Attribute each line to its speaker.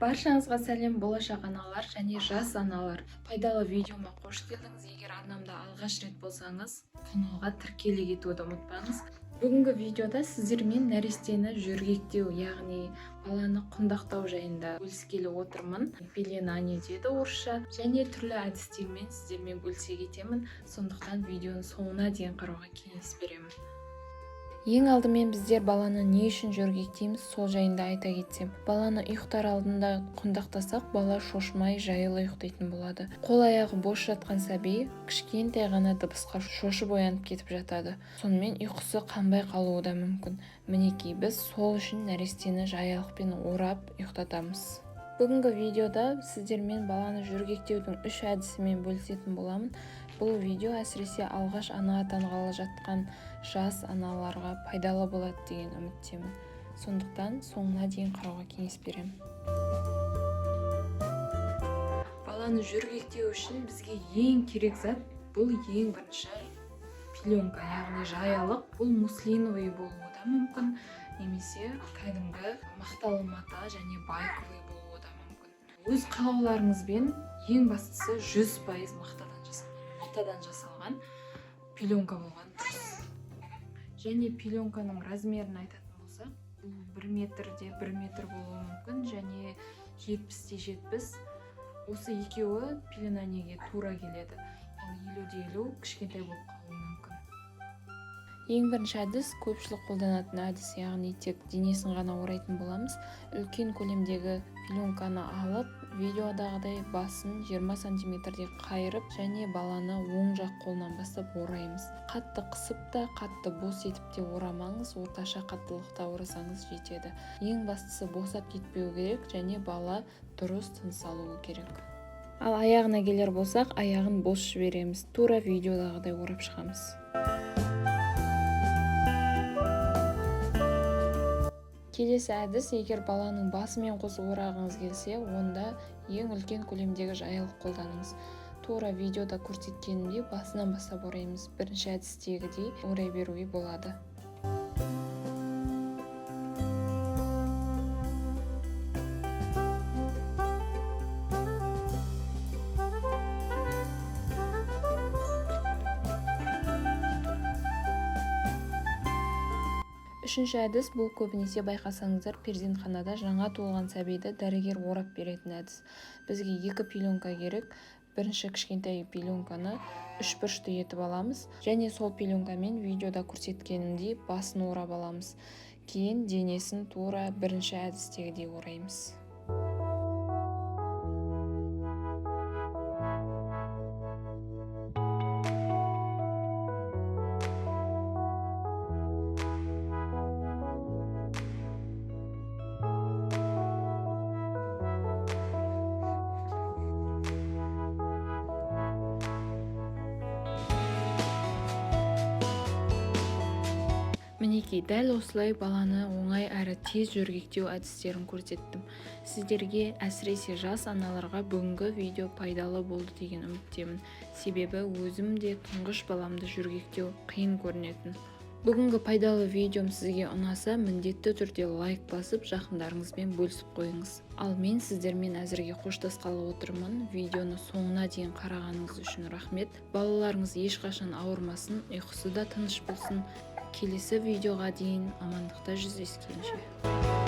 Speaker 1: Баршаңызға сәлем, болашақ аналар және жас аналар. Пайдалы видеома қош келдіңіз. Егер арнамда алғаш рет болсаңыз, каналға тіркеле кетуді ұмытпаңыз. Бүгінгі видеода сіздермен нәрестені жөргектеу, яғни баланы құндақтау жайында бөліскелі отырмын. Пеленание деді орысша, және түрлі әдістермен сіздермен бөлісе кетемін. Сондықтан видеоның соңына дейін қарауға кеңес беремін. Ең алдымен біздер баланы не үшін жөргектейміз, сол жайында айта кетсем. Баланы ұйықтар алдында құндақтасақ, бала шошымай жайлы ұйықтайтын болады. Қол-аяғы бос жатқан сәби кішкентай ғана дыбысқа шошып оянып кетіп жатады. Сонымен ұйқысы қанбай қалуы да мүмкін. Мінекей, біз сол үшін нәрестені жаялықпен орап ұйықтатамыз. Бүгінгі видеода сіздермен баланы жөргектеудің 3 әдісімен бөлісетін боламын. Бұл видео әсіресе алғаш ана атанғалы жатқан жас аналарға пайдалы болады деген үміттемін. Сондықтан соңына дейін қарауға кеңес беремін. Баланы жөргектеу үшін бізге ең керек зат, бұл ең бірінші пеленка, яғни жаялық. Бұл муслиновый болуы да мүмкін, немесе кәдімгі мақталы мата және байковый болуы да мүмкін. Өз қалауларыңызбен ең бастысы 100% матадан жасалған пеленка болған дұрыс. Және пеленканың размерін айтатын болсақ, бұл 1 метрде 1 метр болуы мүмкін, және 70-те 70. Осы екеуі пеленаниеге тура келеді. Ал 50-де 50 кішкентай болып қалуы мүмкін. Ең бірінші әдіс көпшілік қолданатын әдіс, яғни тек денесін ғана орайтын боламыз. Үлкен көлемдегі пеленканы алып, видеодағыдай басын 20 сантиметрде қайырып, және баланы оң жақ қолынан бастап ораймыз. Қатты қысып та, қатты бос етіп те орамаңыз, орташа қаттылықта орасаңыз жетеді. Ең бастысы босап кетпеу керек, және бала дұрыс тыныс алуы керек. Ал аяғына келер болсақ, аяғын бос жібереміз. Тура видеодағыдай орап шығамыз. Келесі әдіс, егер баланың басымен қосып орағыңыз келсе, онда ең үлкен көлемдегі жаялық қолданыңыз. Тура видеода көрсеткенімдей басынан бастап ораймыз. Бірінші әдістегідей орай беруге болады. Үшінші әдіс, бұл көбінесе байқасаңыздар перзентханада жаңа туылған сәбиді дәрігер орап беретін әдіс. Бізге 2 пеленка керек. Бірінші кішкентай пеленканы 3 бұрышты етіп аламыз, және сол пеленкамен видеода көрсеткенімдей басын орап аламыз. Кейін денесін тура бірінші әдістегідей ораймыз. Мінекей, дәл осылай баланы оңай әрі тез жөргектеу әдістерін көрсеттім. Сіздерге, әсіресе жас аналарға бүгінгі видео пайдалы болды деген үміттемін. Себебі өзім де тұңғыш баламды жөргектеу қиын көрінетін. Бүгінгі пайдалы видеом сізге ұнаса, міндетті түрде лайк басып, жақындарыңызбен бөлісіп қойыңыз. Ал мен сіздермен әзірге қоштасқалы отырмын. Видеоны соңына дейін қарағаныңыз үшін рахмет. Балаларыңыз ешқашан ауырмасын, ұйқысы да тыныш болсын. Келесі видеоға дейін амандықта жүздескенше.